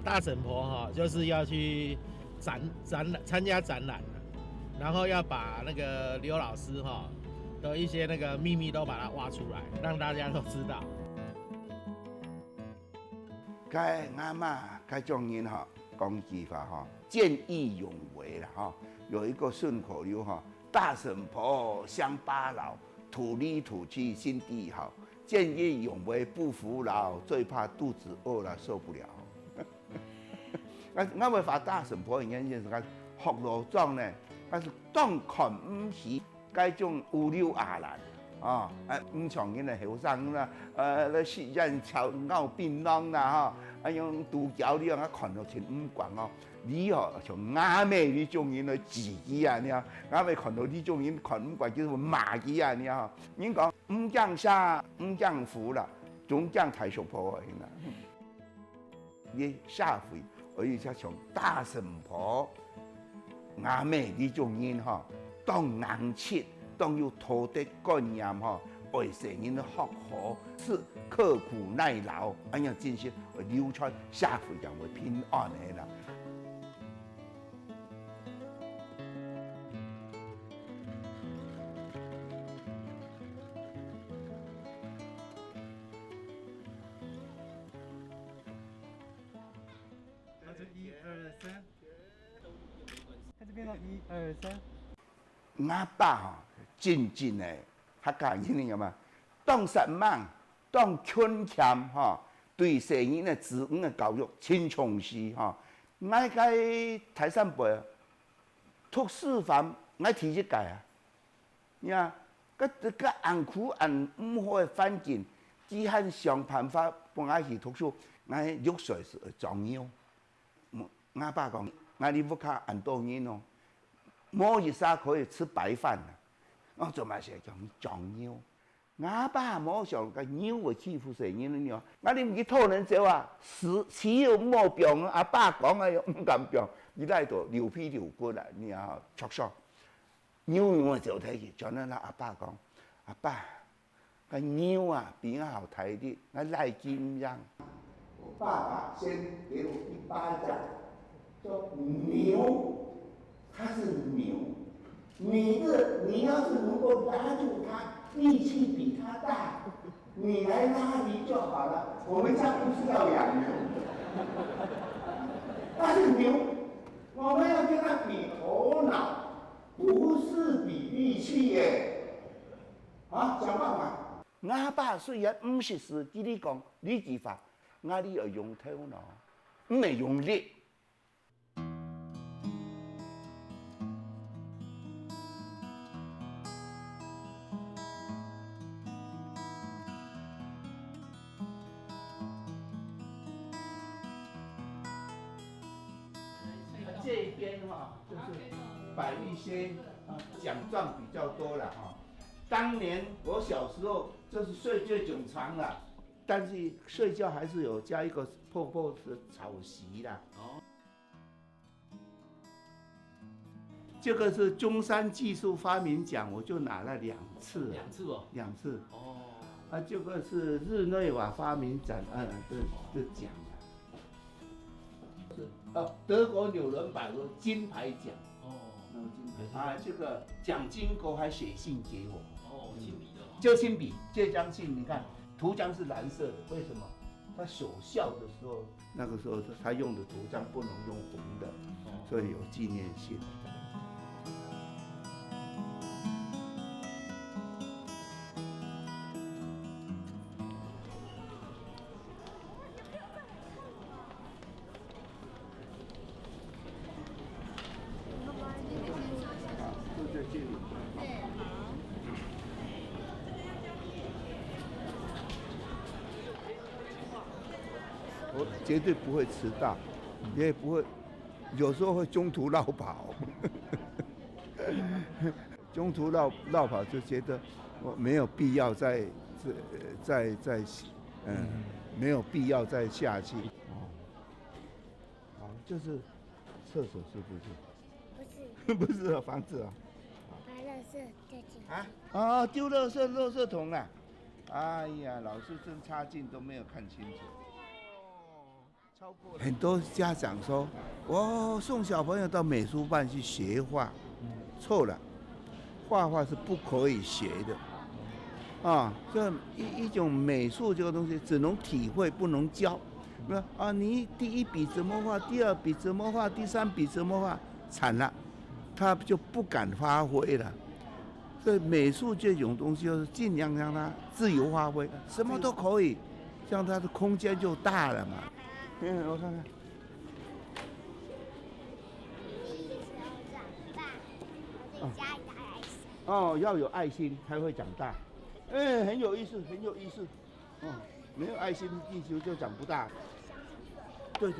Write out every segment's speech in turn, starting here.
大婶婆哈，就是要去参加展览，然后要把那个刘老师哈的一些那个秘密都把它挖出来，让大家都知道。该阿嬷该种人哈，讲句话哈，见义勇为了哈。有一个顺口溜哈，大婶婆乡巴佬，土里土气心地好，见义勇为不服老，最怕肚子饿了受不了。我咪話大嬸婆原因是講學羅莊呢，但是當群唔是嗰種烏溜牙蘭啊，唔像人哋後生啦，咧食人炒牛檳榔啦嚇，用杜腳呢樣啊群到全唔慣哦，你哦像亞美呢種人嚟自己啊呢，亞美群到呢種人群唔慣叫做麻吉啊呢嚇，人講唔降沙唔降福啦，總降太叔婆啊啦，你下回。而且從大嬸婆、阿妹呢種人哈，當硬切，當要土地觀念哈，為成人的學好，是刻苦耐勞，咁樣真是流傳下回就會平安的啦。1、2、3，看这边咯，1、2、3。阿爸哈，真的，他講呢個嘛，當實忙，當勤儉哈，對成人的子女的教育真重視哈。我喺台山輩讀書房，我提一屆啊，你看，個硬苦硬唔好嘅環境，只肯想辦法幫我去讀書。我6歲時壯遊。我爸講：我哋屋企很多人哦，摸一下可以吃白飯啦。我做乜事講壯牛？我爸冇想個牛會欺負成人了。我哋唔去討人走啊，只有冇病。阿爸講啊，又唔敢病，你嚟到流皮流骨啦，你啊灼傷。牛我就睇佢，就那阿爸講：阿爸，個牛啊比較好睇啲，我來金樣。我爸爸先給我一巴掌。说牛，它是牛，你要是能够拉住它，力气比它大，你来拉犁就好了。我们家不是要养牛，但是牛，我们要跟它比头脑，不是比力气耶。啊，想办法。我爸虽然不是司机你讲你句话，我哋要用頭腦，唔係用力。这一边哈，就是摆一些奖状比较多了哈。当年我小时候就是睡这种床了，但是睡觉还是有加一个破破的草席啦。哦，这个是中山技术发明奖，我就拿了2次。2次哦？2次。哦。这个是日内瓦发明展的奖。德国纽伦堡的金牌奖。哦，那个金牌啊，这个蒋经国还写信给我。哦，亲笔的。就亲笔，这张信你看，图章是蓝色的，为什么？他守孝的时候，那个时候他用的图章不能用红的，所以有纪念性。就在这里。我绝对不会迟到，也不会，有时候会中途绕跑。中途绕跑就觉得我没有必要再没有必要再下去。好，就是厕所是不是？不是，不是房子啊。把垃圾丢进去。啊，丢垃圾桶啊！哎呀，老师真差劲，都没有看清楚。很多家长说，我送小朋友到美术班去学画，错了，画画是不可以学的，啊，这一种美术这个东西只能体会，不能教。啊，你第一笔怎么画，第二笔怎么画，第三笔怎么画，惨了，他就不敢发挥了。所以美术这种东西，就是尽量让他自由发挥，什么都可以，这样他的空间就大了嘛。我看看。哦，要有爱心才会长大。很有意思，很有意思。没有爱心，地球就长不大。对。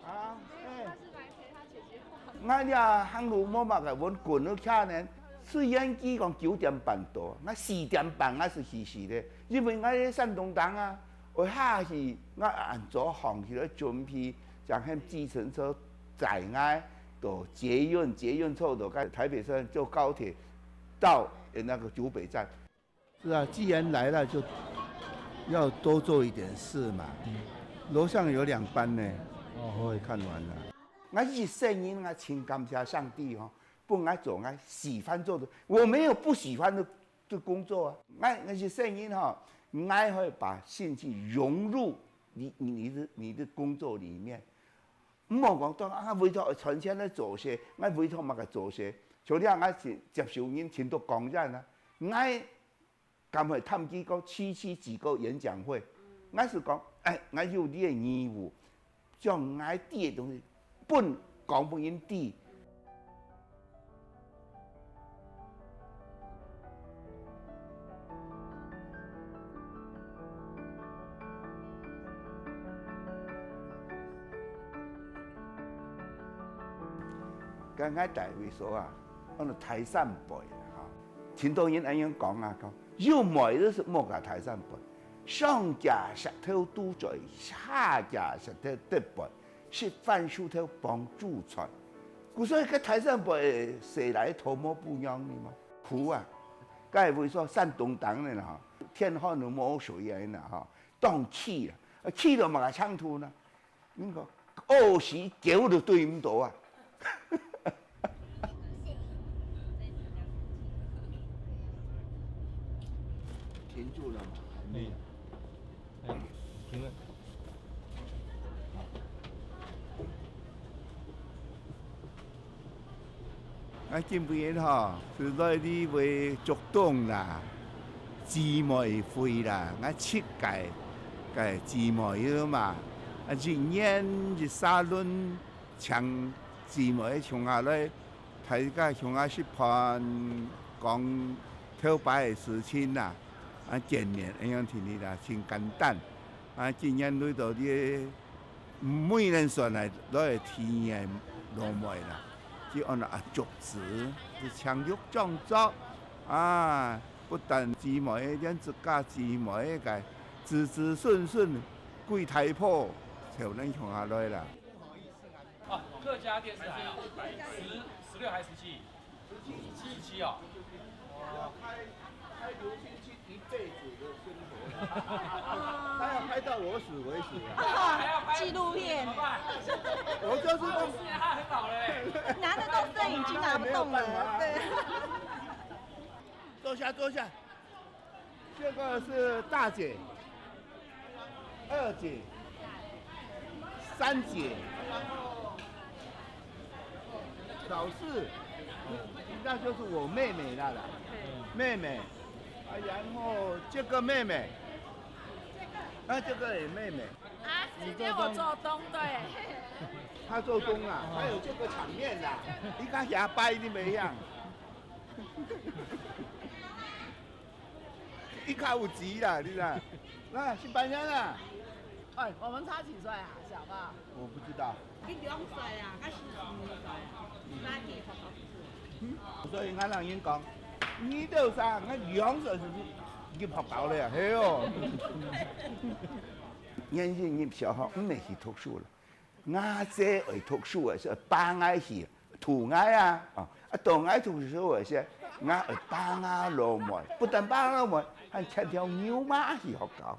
好，他是来陪他姐姐画。我俩汉路某嘛个，阮滚了卡呢，虽然机讲9:30到，那4:30还是时的，因为我喺山东党啊。我下去，我按早放起来准备，将迄计程车载我到捷运处到台北市坐高铁到那个九北站。是啊，既然来了，就要多做一点事嘛。楼上有2班呢，我也看完了。我是圣人啊，请感谢上帝哦，不爱做我喜欢做的，我没有不喜欢的工作啊。我是圣人哈。爱会把兴趣融入你的工作里面，唔好讲當啊委託存錢咧做些，我委託嘛個做些，像你我接受人聽到講人啊，我咁去探幾個幾個演講會，我是講，我有你嘅義務，將我啲嘅東西講俾人知。刚才大卫说啊，on台山背哈，很多人咁樣講啊，講要梅都是莫個台山背，上架石頭都在，下架石頭得背，食飯樹頭幫助財。所以個台山背誰來頭毛不樣呢嘛？苦啊！梗係會說山東黨呢哈，天旱都冇水啊呢哈，當氣啊，氣到嘛個창투呢？呢個屙屎叫都對唔到啊！停住了吗？没有。停了。今邊是來啲為竹東啦，姊妹會啦，設計姊妹嘛，今年就沙輪搶姊妹從下來，大家從下食飯講跳擺嘅事情啦。見面咁樣天氣啦，真簡單。今年裏頭啲每人上嚟攞嚟體驗落梅啦，就按竹子，就強玉創作不但姊妹，連自家姊妹嘅子子孫孫歸太婆，就能從下來啦。客家電視台啊，16還是17？17哦。開流行去一辈子的生活。他要拍到我死为止啊！还要拍纪录片怎么办？我就是说，他很老了哎。拿得动灯已经拿不动了。对。坐下坐下。这个是大姐、二姐、三姐、老四，那就是我妹妹了啦。妹妹，然后这个妹妹，这个也妹妹。啊，今天我做东对。她做工啊，还有这个场面啦，你看牙掰的没样。一卡有钱啦，你知道？那新班人啊？哎，我们差几岁啊，小爸？我不知道。你2岁啊，还是4岁啊？哪几岁？所以俺人英讲，你都啥？俺2岁就是已经学到了呀，嘿哟。年轻人小学唔会去读书了，俺这会读书的是帮俺去，图俺啊，懂俺读书的是俺会帮俺老妹，不但帮俺老妹，还牵条牛马去学校，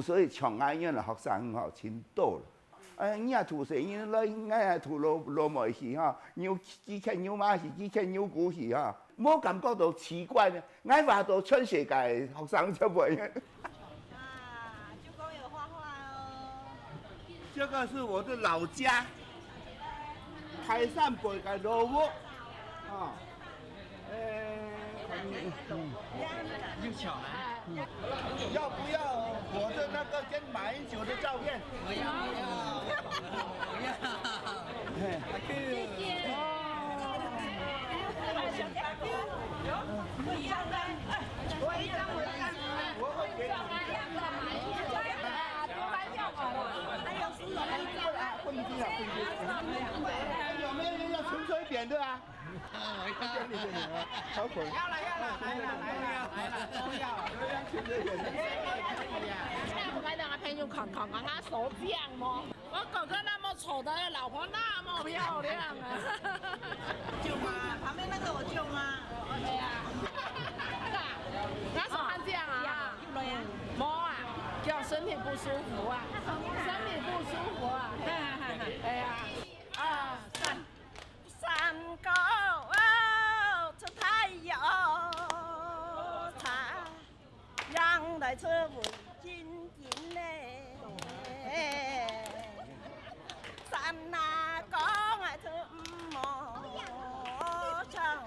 所以像俺样的学生真多了。你也图谁？你来，俺也图老妹去几牵牛马去，几牵牛股去冇感觉到奇怪呢。俺话到全世界学生就不一样。舅公有画画哦。这个是我的老家，台山北的老屋，又巧了。要不要我的那个跟马英九的照片？我要。谢谢。我一样的，我一张。我给你。还有书了，混不进啊，混不进。有没有人要纯粹一点的啊？给你，好滚。要了，都要。纯粹一点的。我们两个朋友看他手变吗？我哥哥那么丑的，老婆那么漂亮啊！舅妈，旁边那个我舅妈。对呀。他手汗这样啊？摸啊，叫身体不舒服啊，身体不舒服啊。哎呀，2、3，山高出太阳，太阳来出为金金嘞。山那讲啊出无唱啊，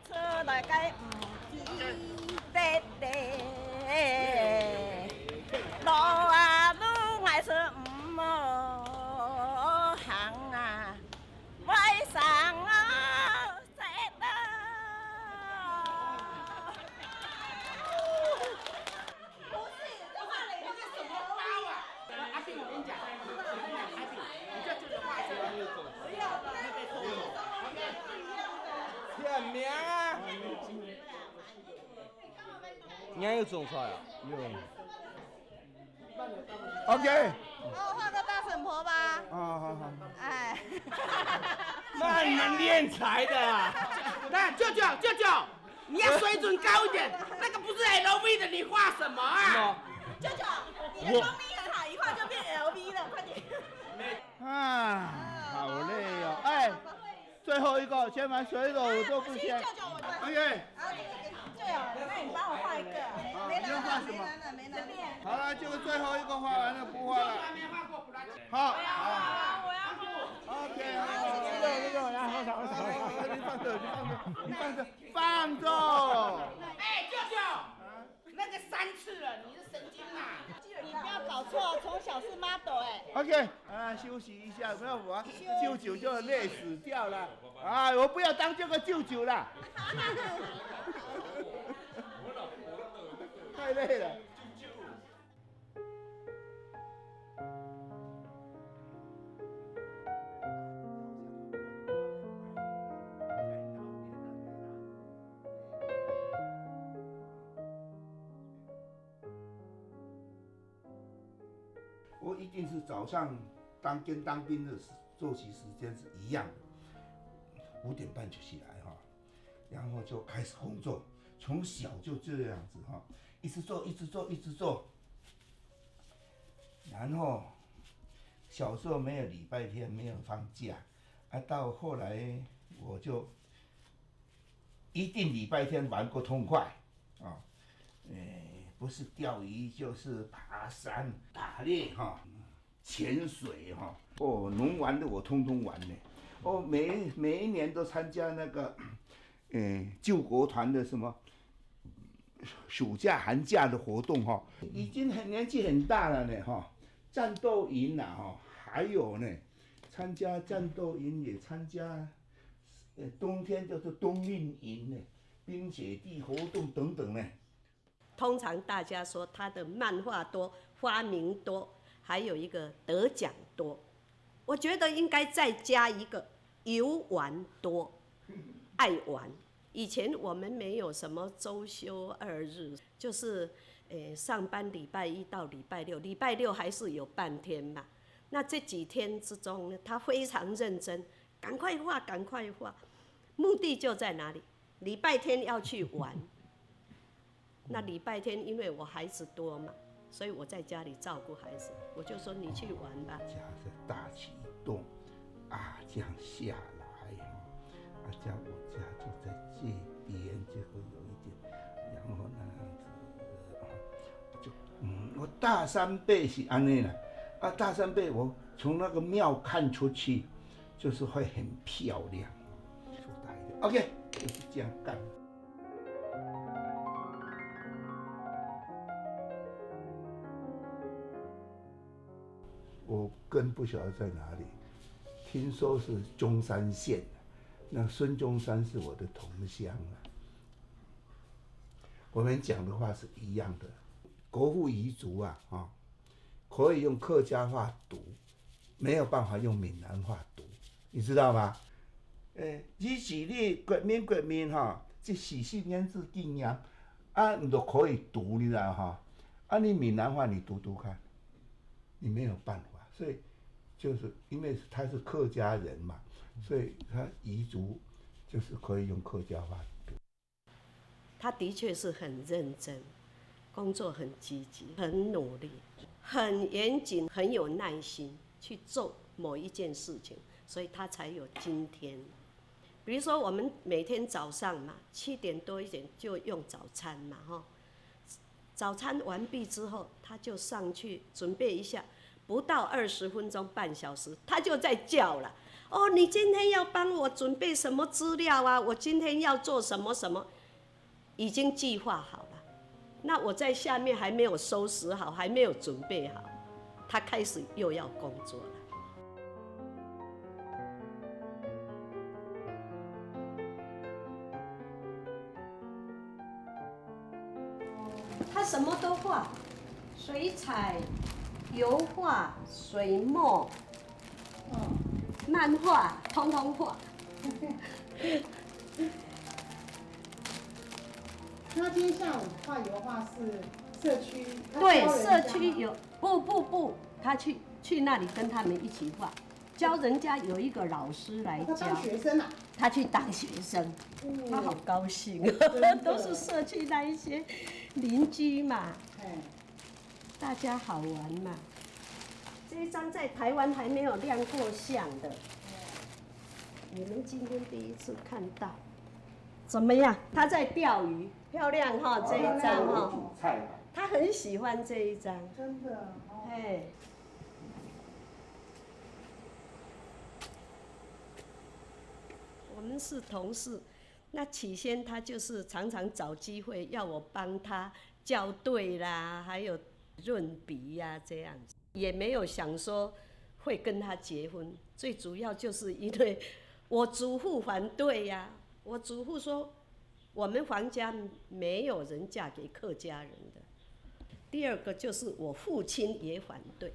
出来该唔记得嘞。路啊路爱出唔行啊，外上啊在的。不是，这画了一个什么包啊？阿斌，我跟你讲，阿斌，你这就是画这个。不要的，签名啊！你还有种菜啊？有。OK。我画个大婶婆吧。好。哎。那你们练财的啊？那舅舅，你要水准高一点，那个不是 LV 的，你画什么啊？舅舅，你的妆力很好，一画就变 LV 了，快点。好累哦。最后一个签完水手我都不签。舅舅，我的。 OK。对哦，那你帮我画一个。没要画什么？没难了。好了，这个最后一个画完了，不画了。好。我要画。 OK， 你放着。哎，舅舅，那个3次了，你是神经啊？你不要搞错，从小是 model 哎。 OK， 休息一下，不要玩，舅舅就累死掉了。我不要当这个舅舅了。太累了。我一定是早上跟当兵的作息时间是一样的，5点半就起来然后就开始工作，从小就这样子哈，一直做，一直做，一直做。然后小时候没有礼拜天，没有放假，到后来我就一定礼拜天玩个痛快啊！不是钓鱼就是爬山、打猎哈、潜水哈。能玩的我通通玩呢。每一年都参加那个，救国团的什么暑假、寒假的活动哈。已经年纪很大了呢哈。战斗营啊哈，还有呢，参加战斗营也参加，冬天就是冬令营呢，冰雪地活动等等呢。通常大家说他的漫画多，发明多，还有一个得奖多。我觉得应该再加一个游玩多，爱玩。以前我们没有什么周休2日，就是上班礼拜1到礼拜6，礼拜6还是有半天嘛。那这几天之中呢，他非常认真，赶快画，赶快画。目的就在哪里？礼拜天要去玩。那礼拜天因为我孩子多嘛，所以我在家里照顾孩子，我就说你去玩吧。家在大启动，这样下来这样我家就在这边，就会有一点，然后那样子，就我大山背是安内啦，大山背我从那个庙看出去，就是会很漂亮，做大一点 ，OK， 就是这样干。我根不晓得在哪里，听说是中山县，那孙中山是我的同乡我们讲的话是一样的，国父遗嘱可以用客家话读，没有办法用闽南话读，你知道吗？支持你国民这44年之纪念，你都可以读，你知道你闽南话你读读看，你没有办法。所以，就是因为他是客家人嘛，所以他彝族就是可以用客家话读。他的确是很认真，工作很积极，很努力，很严谨，很有耐心去做某一件事情，所以他才有今天。比如说，我们每天早上嘛，7点多一点就用早餐嘛，早餐完毕之后，他就上去准备一下。不到20分钟，半小时，他就在叫了。你今天要帮我准备什么资料啊？我今天要做什么什么，已经计划好了。那我在下面还没有收拾好，还没有准备好，他开始又要工作了。他什么都画，水彩。油画、水墨、漫画，通通画。那今天下午画油画是社区？对，社区有不，他去那里跟他们一起画，教人家有一个老师来教。他当学生啊？他去当学生，他好高兴，都是社区那一些邻居嘛。大家好玩嘛。这一张在台湾还没有亮过相的，你们今天第一次看到，怎么样？他在钓鱼，漂亮这一张他很喜欢这一张，真的我们是同事，那起先他就是常常找机会要我帮他校对啦，还有润笔呀这样子，也没有想说会跟他结婚。最主要就是因为我祖父反对呀，我祖父说我们黄家没有人嫁给客家人的。第二个就是我父亲也反对，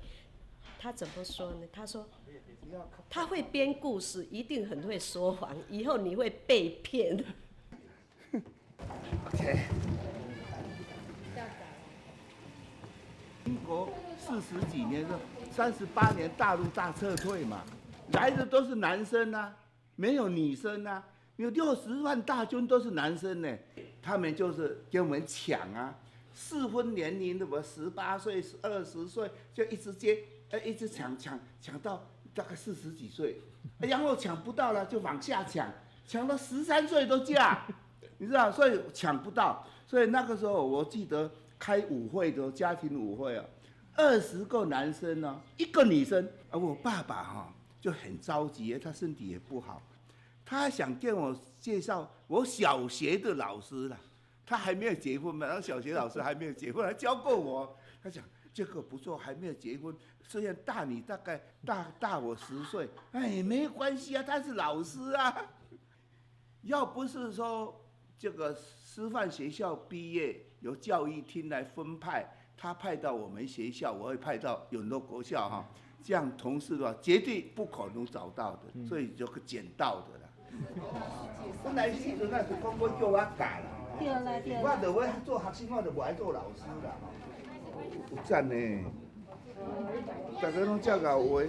他怎么说呢？他说他会编故事，一定很会说谎，以后你会被骗。OK。民国40几年的38年大陆大撤退嘛，来的都是男生啊，没有女生啊，有60万大军都是男生呢。他们就是跟我们抢啊，适婚年龄的，我18岁、20岁就一直接，一直抢到大概40几岁，然后抢不到了就往下抢，抢到13岁都嫁，你知道，所以抢不到，所以那个时候我记得开舞会的家庭舞会啊，20个男生呢，1个女生，而我爸爸哈就很着急，他身体也不好，他想跟我介绍我小学的老师啦，他还没有结婚嘛，然后小学老师还没有结婚，还教过我，他讲这个不错，还没有结婚，虽然大你大概大我10岁，哎，没关系啊，他是老师啊。要不是说这个师范学校毕业由教育厅来分派，他派到我们学校，我会派到永乐国校哈，这样同事的话绝对不可能找到的，所以就捡到的啦。本来时阵那是讲要叫我教啦，我就要做学生，我就不爱做老师啦。有赞呢，大家都叫搞我。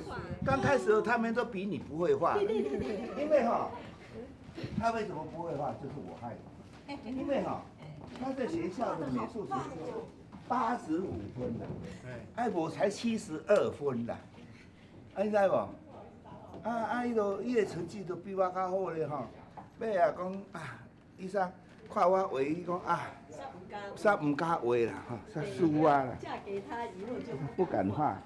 刚开始他们都比你不会画，因为哈，他为什么不会画，就是我害的。因为哈，他在学校的美术成绩85分啦，哎，我才72分啦，你知无？伊个成绩都比我较好咧吼。尾啊讲啊，医生看我画，伊讲啊。啥唔敢画啦，哈，啥输啊啦，嫁给他以后就不敢画。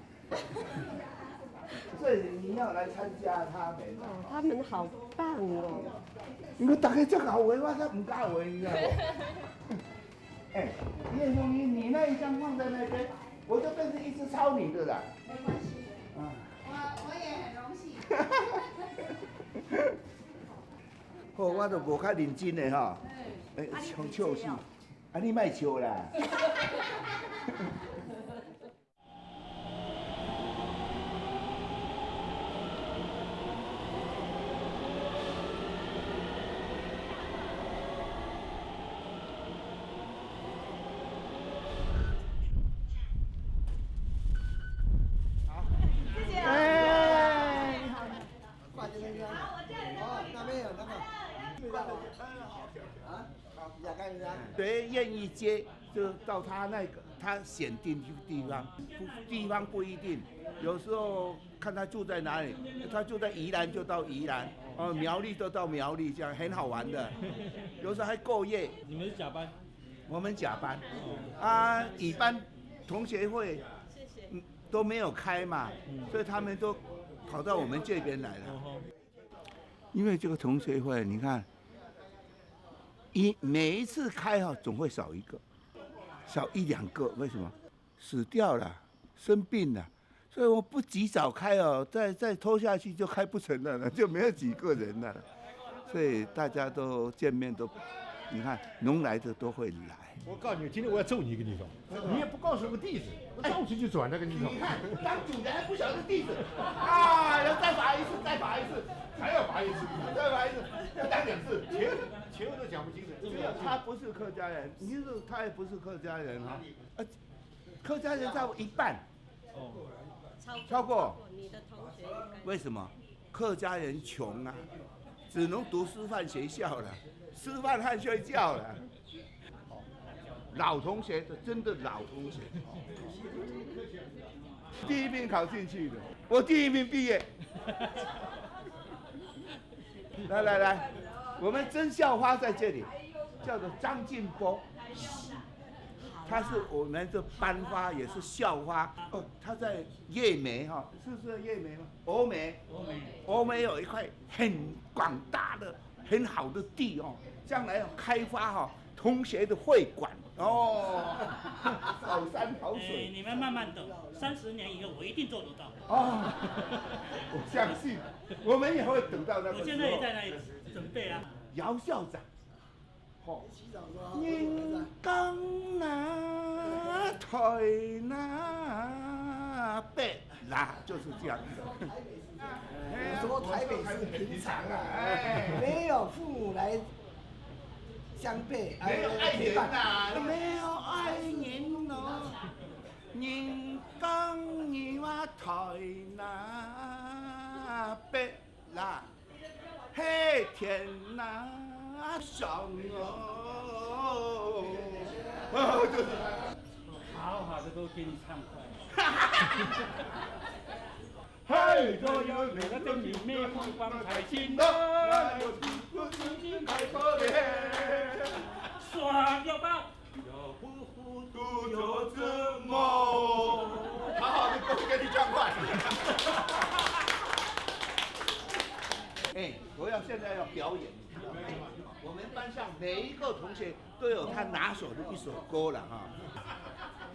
所以你要来参加他们。哦，他们好棒哦！因为大家这好画，我才唔敢画，你知道不？哎，叶凤仪，你那一张放在那边，我就变成一直抄你的啦。没关系。啊。我也很荣幸。好，我都无较认真的哈。哎，唱笑死。啊，你莫笑啦！好，谢谢啊。哎，你好，挂这边。好，我这里。哦，那边有那个。谁愿意接，就到他那个他选定地方，地方不一定，有时候看他住在哪里，他住在宜兰就到宜兰，苗栗就到苗栗，这样很好玩的。有时候还过夜。你们是甲班？我们甲班，啊，乙班同学会都没有开嘛，所以他们都跑到我们这边来了。因为这个同学会，你看。每一次开哈，总会少一个，少1、2个，为什么？死掉了，生病了，所以我不及早开哦，再拖下去就开不成了，就没有几个人了，所以大家都见面都，你看能来的都会来。我告诉你，今天我要揍你一个地方，你也不告诉我地址，我到处去转那个地方。你看，当主人还不晓得地址，啊，要再罚一次，再罚一次，还要罚一次，再罚一次，要讲2次，前后都讲不清楚。他不是客家人，你说他也不是客家人哈，客家人超过1半，超过。你的同学为什么？客家人穷啊，只能读师范学校了，师范汉睡觉了。老同学，真的老同学，第1名考进去的，我第1名毕业。来，我们曾校花在这里，叫做张进波，他是我们的班花，也是校花。哦，他在叶梅哈，是不是叶梅吗？峨眉有一块很广大的、很好的地哦，将来要开发哈同学的会馆。哦，好山好水。你们慢慢等，30年以后我一定做得到。哦，我相信，我们也会等到那个时候。我现在也在那里准备啊。姚校长，人江那台那北啦，就是这样子。我说台北是平常啊，没有父母来相配，没有爱人呐，没有爱人咯。人江你话台那北啦。黑天那上哦。就是好好的都给你唱快。嗨，所有每个灯明灭目光彩金的，有金开可怜，爽要吧？要不糊涂就怎么？好好的都给你唱快。哎，我现在要表演，你知道吗？我们班上每一个同学都有他拿手的一首歌了哈。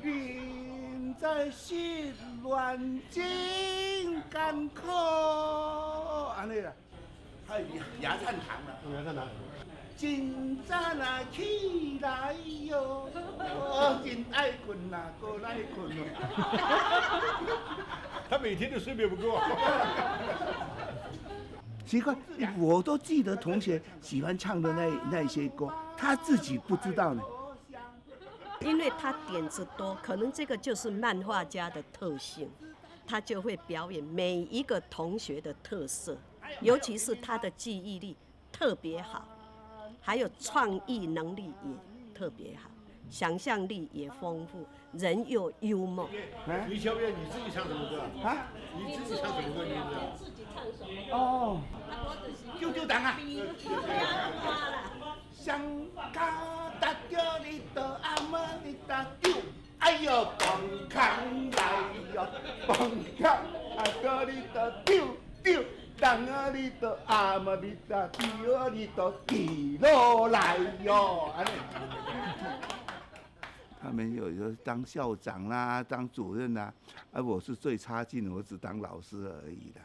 人在心乱真艰苦，安尼啦，还有牙灿堂啦。牙灿堂。真早啊起来哟，真爱困啊，过来困哦。他每天都睡眠不够。奇怪，我都记得同学喜欢唱的那些歌，他自己不知道呢。因为他点子多，可能这个就是漫画家的特性，他就会表演每一个同学的特色，尤其是他的记忆力特别好，还有创意能力也特别好，想象力也丰富，人又幽默。于小月，你自己唱什么歌啊？你自己唱什么歌？你知道？自己唱什么？哦，救救党啊！想家打叫你的阿妈你打丢，哎呦，蹦康来哟，蹦康啊叫你的丢丢，当啊你的阿妈你打丢你的地落来哟，安尼。他们有时候当校长啦，当主任啦，而我是最差劲的，我只当老师而已的，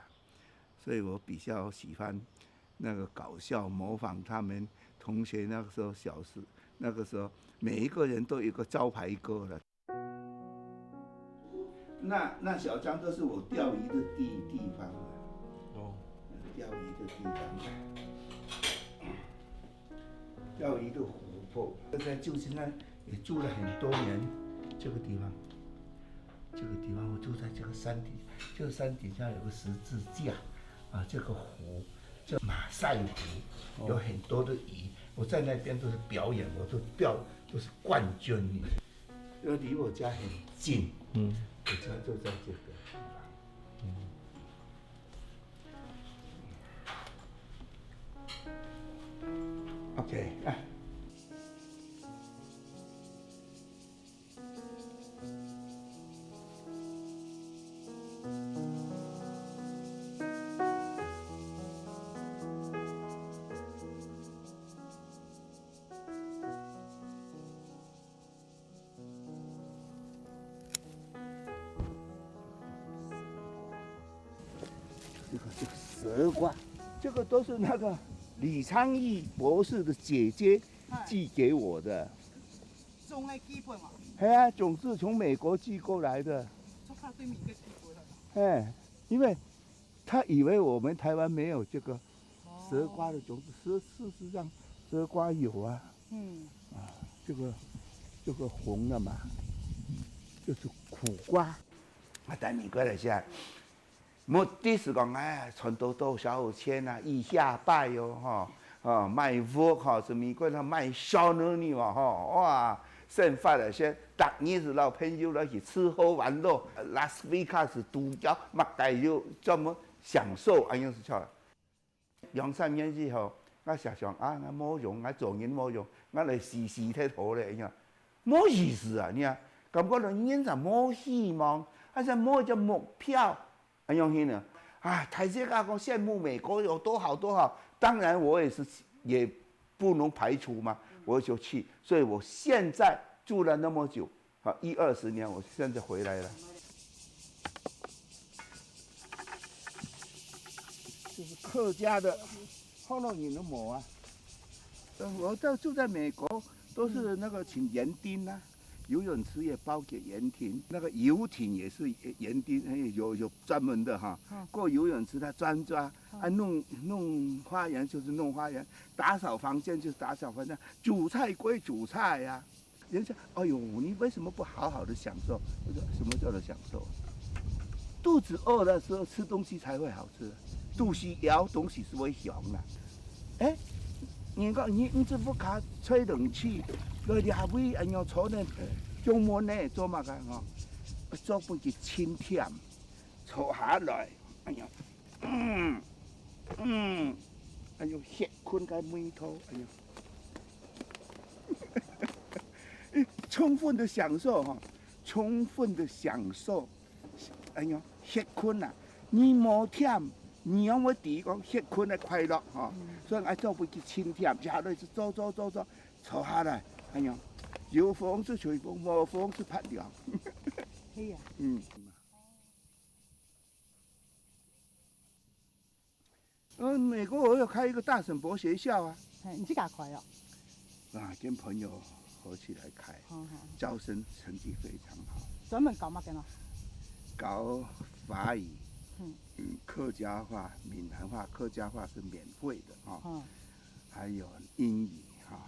所以我比较喜欢那个搞笑模仿他们同学那个时候那个时候每一个人都有一个招牌歌了。那小江都是我钓鱼的地方了。哦，钓鱼的地方，钓鱼的湖泊。在旧金山也住了很多年，这个地方我住在这个山底，这个山底下有个十字架，啊，这个湖叫马赛湖，有很多的鱼。我在那边都是表演，我都是冠军，因为离我家很近。我家就在这个地方。OK， 来。这个蛇瓜，这个都是那个李昌钰博士的姐姐寄给我的。种的基本哦。哎呀，种子从美国寄过来的。哎，因为他以为我们台湾没有这个蛇瓜的种子，事实上蛇瓜有啊。这个红的嘛，就是苦瓜。啊，带美国来下。目的是讲，哎，传多少钱啊？一下拜哟，哈，卖货哈，是美国人卖小牛肉哈，哇，剩饭了些，大日子老朋友来去吃喝玩乐，拉斯维加斯度假，马街就专门享受，安样是错。2、3年之后，我想啊，我冇用，我做人冇用，我来试睇图咧，样冇意思啊，你啊，感觉到人生冇希望，而且冇一个目标。很用心的，啊，台阶下讲羡慕美国有多好多好，当然我也不能排除嘛，我就去，所以我现在住了那么久，啊，20年，我现在回来了。就是客家的后弄影的馍啊，我住在美国都是那个请园丁啊。游泳池也包给园丁，那个游艇也是园丁，有专门的哈。过游泳池他专抓，啊弄花园就是弄花园，打扫房间就是打扫房间，煮菜归煮菜呀。人家哎呦，你为什么不好好的享受？我说什么叫做享受？肚子饿的时候吃东西才会好吃，肚子摇东西是会香的。哎，你这不卡吹冷气？所以下尾哎呀，坐呢中门呢做嘛个吼，做本去清甜，坐下来，哎呀，哎呦，血困个眉头，哎呀，充分的享受哈，充分的享受，哎呀，血困啊，你无忝。你要我第一个血困的快乐哈，所以爱做不去清甜，下来就走，坐下来，哎呀，有风是吹风，无风是拍凉。可以啊。美国我有开一个大婶婆学校啊。你去哪开哦？啊，跟朋友合起来开，招生成绩非常好。专门搞嘛嘅咯？搞法语。客家话、闽南话，客家话是免费的哈，还有英语哈，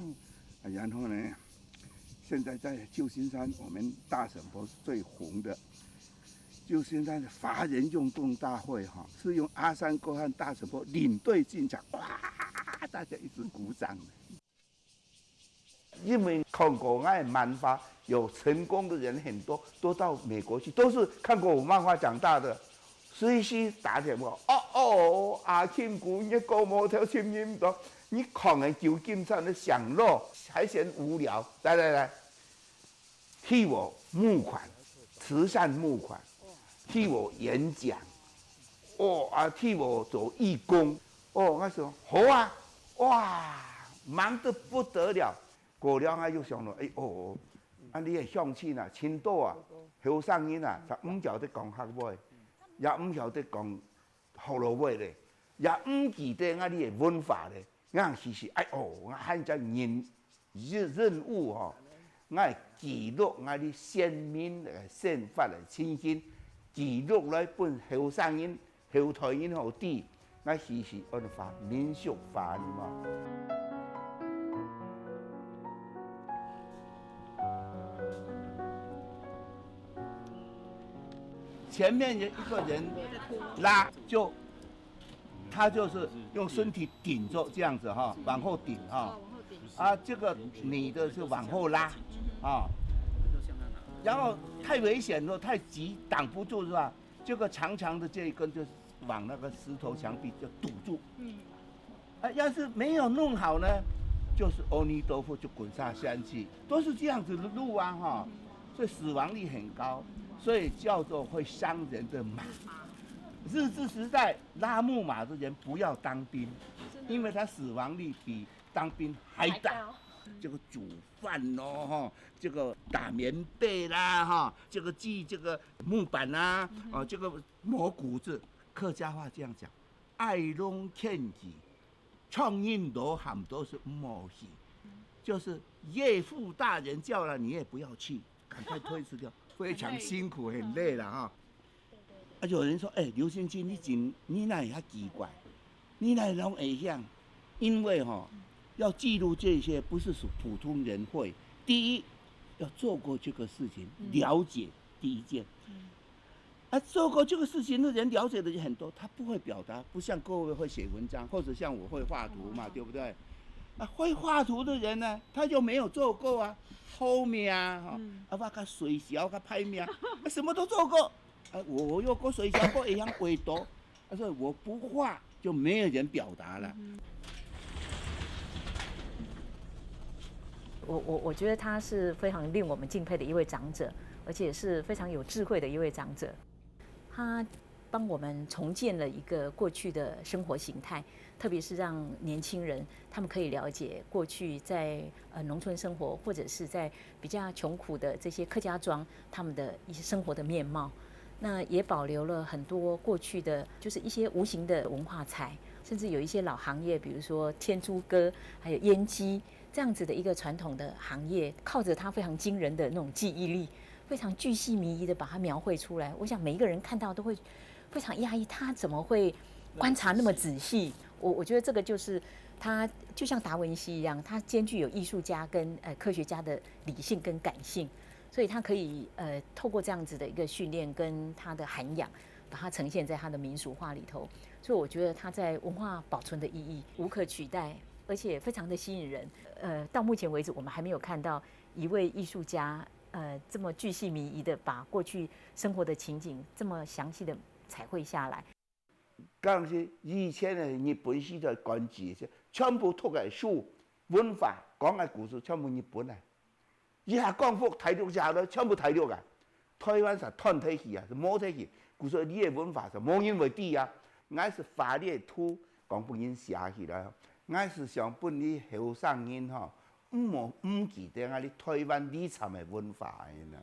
然后呢，现在在旧金山，我们大婶婆是最红的。旧金山的华人运动大会哈，是用阿三哥和大婶婆领队进场，哇，大家一直鼓掌。因为看过我的漫画，有成功的人很多，都到美国去，都是看过我漫画长大的。随时打电话，阿庆姑，你过摩托车饮到，你看的旧金山的享乐还嫌无聊，来，替我募款，慈善募款，替我演讲，替我做义工，我说好啊，哇，忙得不得了，过了我又想了，你的乡亲啊，青岛啊，后生人啊，15条在讲客话。也唔晓得讲福州话咧，也唔记得你的文化咧。我其实我喊只任务吼，我会记录我的先民的宪法的情形，记录来本后生人、后台人后底，我其实按法民俗法的嘛。前面一个人拉他就是用身体顶着这样子哈，往后顶哈，这个女的是往后拉啊，然后太危险了，太急挡不住是吧？这个长长的这一根就是往那个石头墙壁就堵住，要是没有弄好呢，就是阿弥陀佛就滚下山去，都是这样子的路啊哈，所以死亡率很高。所以叫做会伤人的马。日治时代拉木马的人不要当兵，因为他死亡率比当兵还大。这个煮饭咯，哈，这个打棉被啦，哈，这个锯这个木板啦，这个磨谷子，客家话这样讲，爱拢欠己，创印罗喊都是莫喜，就是岳父大人叫了你也不要去，赶快推辞掉。非常辛苦，很累了哈。有人说，刘先生，你哪也奇怪，你哪拢会晓？因为要记录这些不是属普通人会。第一，要做过这个事情，了解第一件。做过这个事情的人，了解的人很多，他不会表达，不像各位会写文章，或者像我会画图嘛，对不对？会画图的人呢，他就没有做过啊。后面我较水小，较歹命，什么都做过。我又过水小，过一样会多，所以我不画就没有人表达了。我觉得他是非常令我们敬佩的一位长者，而且是非常有智慧的一位长者。他帮我们重建了一个过去的生活形态，特别是让年轻人他们可以了解过去在农村生活或者是在比较穷苦的这些客家庄他们的一些生活的面貌。那也保留了很多过去的就是一些无形的文化财，甚至有一些老行业，比如说天珠歌还有烟机这样子的一个传统的行业，靠着他非常惊人的那种记忆力，非常巨细靡遗的把它描绘出来。我想每一个人看到都会非常压抑，他怎么会观察那么仔细？我觉得这个就是他就像达文西一样，他兼具有艺术家跟科学家的理性跟感性，所以他可以透过这样子的一个训练跟他的涵养，把它呈现在他的民俗画里头。所以我觉得他在文化保存的意义无可取代，而且非常的吸引人。到目前为止，我们还没有看到一位艺术家，这么巨细靡遗的把过去生活的情景这么详细的彩绘下来。讲是以前的日本时代管治，全部脱来书文化讲嘅故事，全部日本啊。以下光复大陆之後咧，全部大陸啊。台灣是團體去啊，是冇體去。故說你嘅文化是冇人為底啊，我是法律土講不人寫起來。我是想本你後生人吼，唔記得我哋台灣底層嘅文化嘅啦。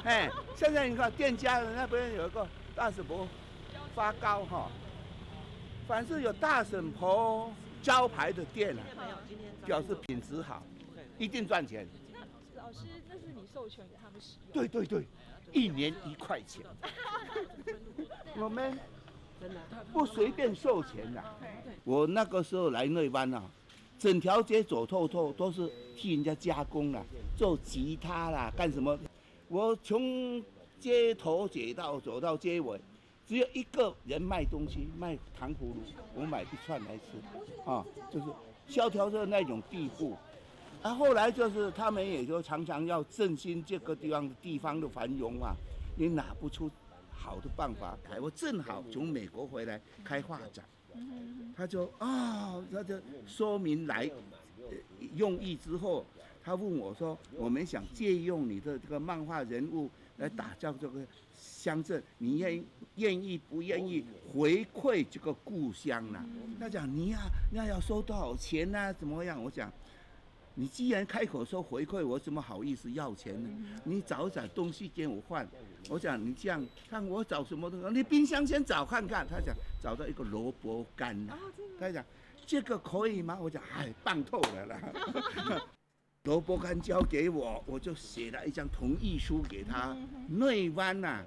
哎，现在你看店家的那边有一个大婶婆发糕哈，凡是有大婶婆招牌的店啊，表示品质好，一定赚钱。那老师，那是你授权给他们使用？对对对，1年1块钱。我们不随便收钱的。我那个时候来内湾啊，整条街走透透都是替人家加工啊，做吉他啦，干什么？我从街头走到街尾，只有一个人卖东西，卖糖葫芦，我买1串来吃，啊，就是萧条的那种地步。啊，后来就是他们也就常常要振兴这个地方的繁荣啊，也拿不出好的办法。我正好从美国回来开画展，他就说明来用意之后。他问我说：“我们想借用你的这个漫画人物来打造这个乡镇，你愿意不愿意回馈这个故乡呢？”他讲：“那要收多少钱呢？怎么样？”我讲：“你既然开口说回馈，我怎么好意思要钱呢？你找一找东西给我换。”我讲：“你这样看我找什么东西？你冰箱先找看看。”他讲：“找到一个萝卜干了。”他讲：“这个可以吗？”我讲：“哎，棒透了啦。”萝卜干交给我，我就写了一张同意书给他。内湾啊，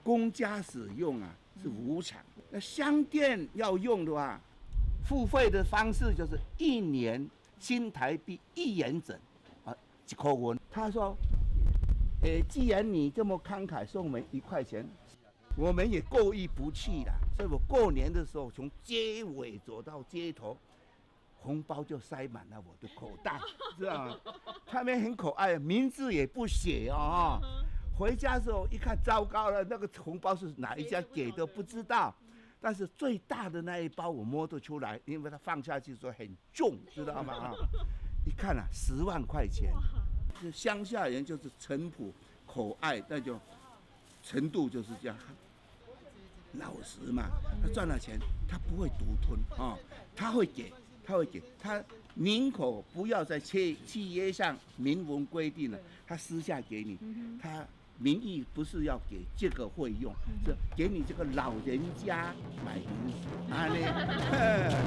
公家使用啊是无偿，那商店要用的话，付费的方式就是1年新台币1元整，啊，1块钱。他说，既然你这么慷慨送我们1块钱，我们也过意不去了。所以我过年的时候从街尾走到街头。红包就塞满了我的口袋，知道吗？他们很可爱，名字也不写哦。回家的时候一看，糟糕了，那个红包是哪一家给的不知道。但是最大的那一包我摸得出来，因为它放下去的时候很重，知道吗？一看啊，10万块钱。乡下人就是淳朴、可爱，那就程度就是这样，老实嘛。他赚了钱，他不会独吞啊，他会给。他宁可不要在契约上明文规定了，他私下给你，他名义不是要给这个费用，是给你这个老人家买零食啊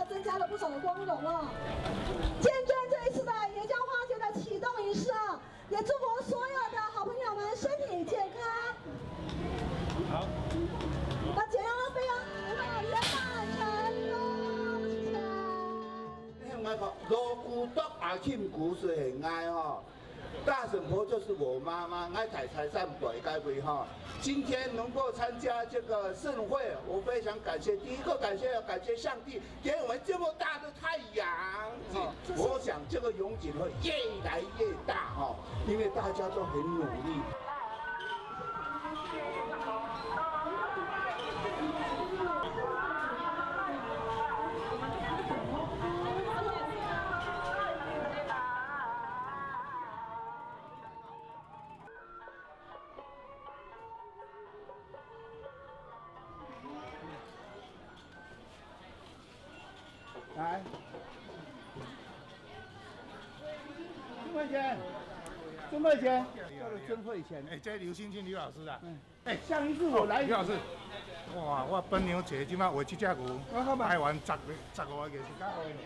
增加了不少的光荣啊！见证这一次的岩浆花节的启动仪式啊，也祝福所有的好朋友们身体健康。好，那节目非常圆满成功，谢谢。我讲罗姑多阿庆故事很爱哈。大婶婆就是我妈妈，爱台财善鬼该不哈？今天能够参加这个盛会，我非常感谢。第一个感谢上帝给我们这么大的太阳，我想这个永景会越来越大哈，因为大家都很努力。来，1块钱。曾慧贤，叫做曾慧贤。这刘兴庆刘老师啊。上一次我来，刘老师，哇，我本牛节即马画这只牛，台湾15个艺术家画的名。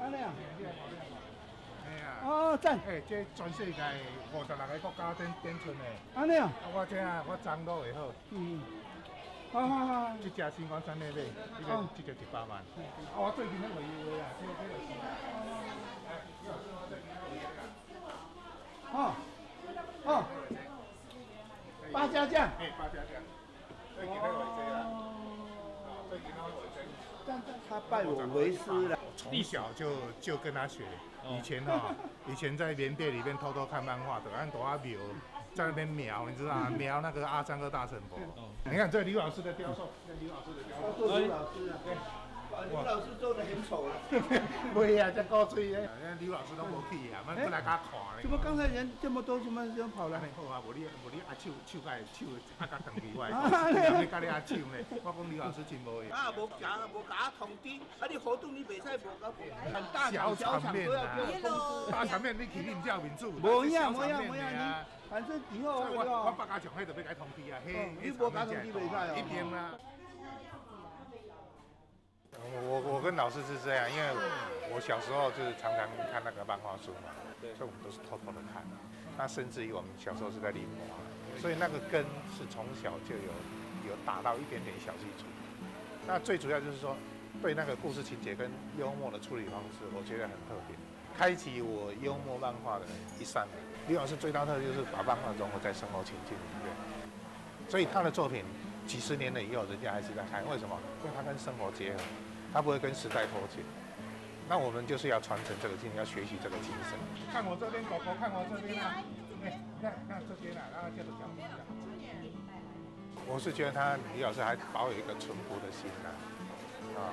安尼啊？哎呀。哦，赞。这全世界56个国家展出的。安尼啊？我这啊，我张罗会好。好。这只新光三内买，这只100万。我最近咧画油画啊，这个是。八家将。八家将。最近咧画这啊。最近咧画这。但他拜我为师了。从小就跟他学。以前在棉被里面偷偷看漫画的，按朵阿苗在那边描，你知道吗？描那个阿三哥大神佛。你看这刘老师的雕塑，刘老师的雕塑。刘老师啊，对。刘老师做的很丑了。对啊，这高吹的。刘老师都无去啊，不来甲看。怎么刚才人这么多，怎么人跑来？好啊，无你阿手甲长期我。你甲你阿手呢？我讲刘老师真无闲。无甲通知，你活动你袂使无甲很大小场面啊，大场面你去你唔叫民主。无影，反正以后我北家长迄就要甲通知啊，你无甲通知袂使哦。一定啦。我跟老师是这样，因为我小时候就是常常看那个漫画书嘛，所以我们都是偷偷的看。那甚至于我们小时候是在临摹，所以那个根是从小就有打到一点点小基础。那最主要就是说，对那个故事情节跟幽默的处理方式，我觉得很特别，开启我幽默漫画的一扇门。刘老师最大特色就是把漫画融合在生活情境里面，所以他的作品几十年了以后，人家还是在看，为什么？因为他跟生活结合。他不会跟时代脱节，那我们就是要传承这个精神，要学习这个精神。看我这边，狗狗看我这边啊，看这边啊，然后叫做脚。我是觉得李老师还保有一个淳朴的心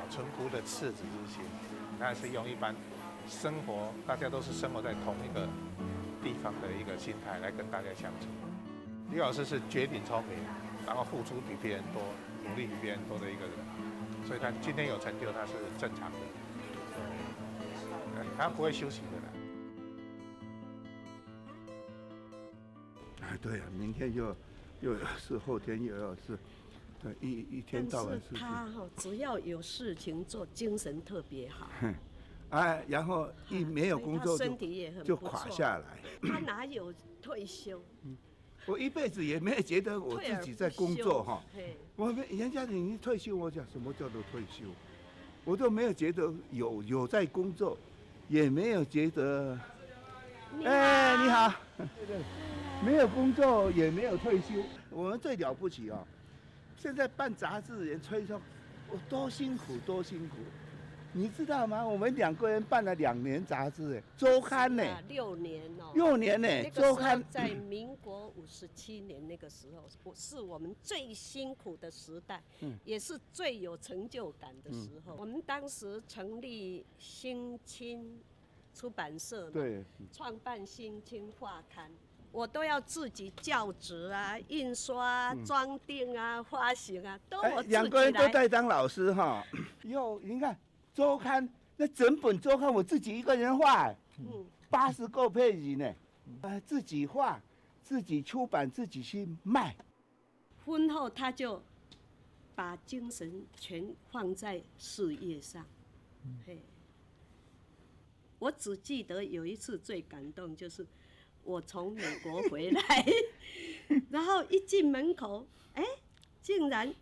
淳朴的赤子之心，他是用一般生活，大家都是生活在同一个地方的一个心态来跟大家相处。李老师是绝顶聪明，然后付出比别人多，努力比别人多的一个人。所以他今天有成就，他是正常的，他不会休息的啦。对啊，明天又有事，后天又有事，对，一天到晚事情。他只要有事情做，精神特别好。然后一没有工作身体也很就垮下来。他哪有退休？我一辈子也没有觉得我自己在工作哈，人家你退休，我讲什么叫做退休，我都没有觉得有在工作，也没有觉得，你好，没有工作也没有退休，我们最了不起哦，现在办杂志人吹说，我多辛苦多辛苦。你知道吗？我们2个人办了2年杂志，周刊呢，6年哦，6年呢，周刊在民国57年那个时候，是我们最辛苦的时代，也是最有成就感的时候。我们当时成立新青出版社，对，创办新青画刊，我都要自己校纸啊、印刷、装订啊、发行啊，都我自己来。2个人都在当老师哈，以后你看。周刊那整本周刊我自己一个人画，80个配子呢，自己画，自己出版，自己去卖。婚后他就把精神全放在事业上，我只记得有一次最感动，就是我从美国回来，然后一进门口，竟然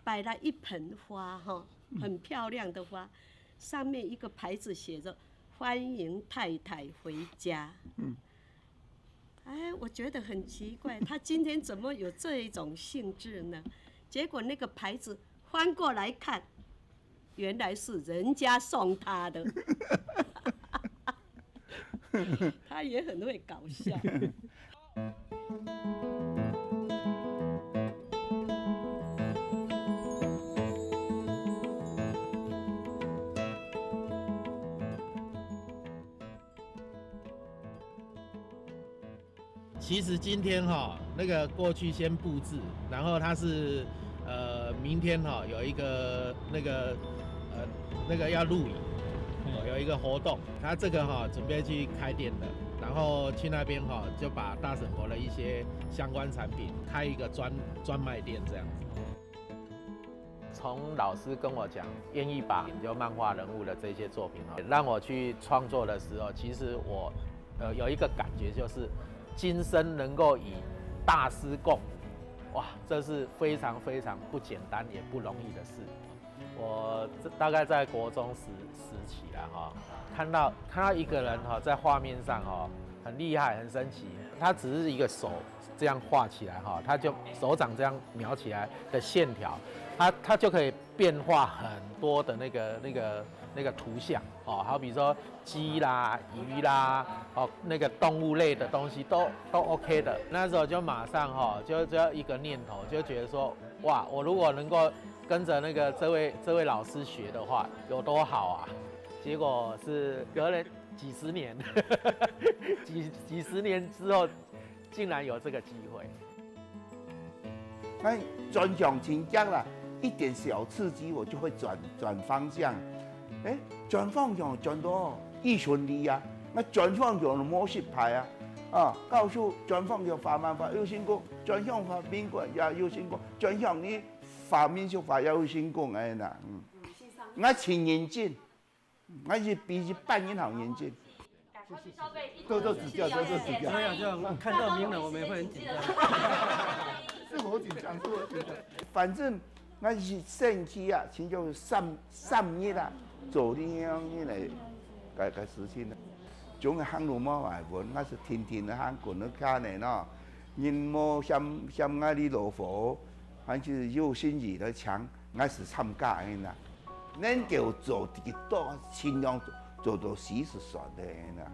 摆了一盆花哈，很漂亮的花。上面一个牌子写着“欢迎太太回家”。我觉得很奇怪，他今天怎么有这一种兴致呢？结果那个牌子翻过来看，原来是人家送他的。他也很会搞笑。其实今天那个过去先布置，然后它是明天有一个那个要录影，有一个活动，他这个准备去开店的，然后去那边哈，就把大婶婆的一些相关产品开一个专卖店这样子。从老师跟我讲，愿意把研究漫画人物的这些作品哈，让我去创作的时候，其实我有一个感觉，就是今生能够与大师共舞，哇，这是非常非常不简单也不容易的事。我大概在国中时期啦哈，看到一个人哈在画面上哈很厉害很神奇，他只是一个手这样画起来哈，他就手掌这样描起来的线条，它就可以变化很多的那个图像哦，好比说鸡啦、鱼啦，哦那个动物类的东西都 OK 的。那时候就马上哈就一个念头，就觉得说哇，我如果能够跟着那个这位老师学的话，有多好啊！结果是隔了几十年，几十年之后，竟然有这个机会。那转向真正啦，一点小刺激我就会转方向。哎，转方向转到易顺利啊，那转方向的模式牌啊，告诉转方向法漫法有成功，转向法民国也有成功，转向你法民俗法也有成功哎呐，我请严谨，我是比起半年好严谨。多多指教，多多指教。对呀，这样看到名人我们也会很紧张。是我紧张，是我紧张。反正我是生气啊，请叫3日啊，做呢样来个事情啦。种个行路冇坏本，我是天天的行滚了看的喏。人冇像我的老婆，还是有心意的强，我是参加的啦。能够做几多，尽量做到死是算的啦。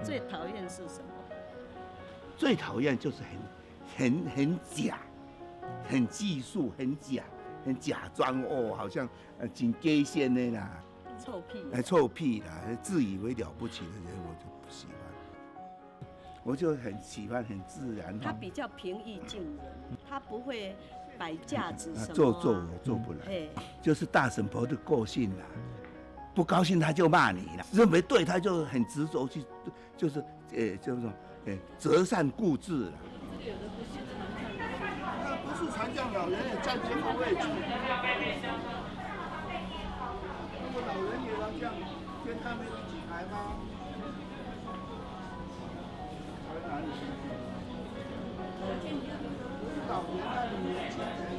最讨厌是什么？最讨厌就是很假，很技术，很假装哦，好像真假仙的啦，臭屁啦，自以为了不起的人我就不喜欢，我就很喜欢很自然。他比较平易近人，他不会摆架子什么、做我做不来，就是大婶婆的个性啦。不高兴他就骂你了，认为对他就很执着去，就是就是说择善固执了。那不是残障老人也占这个位置。那么老人也要这样跟他们一起来吗？来哪里？老人那里年轻人。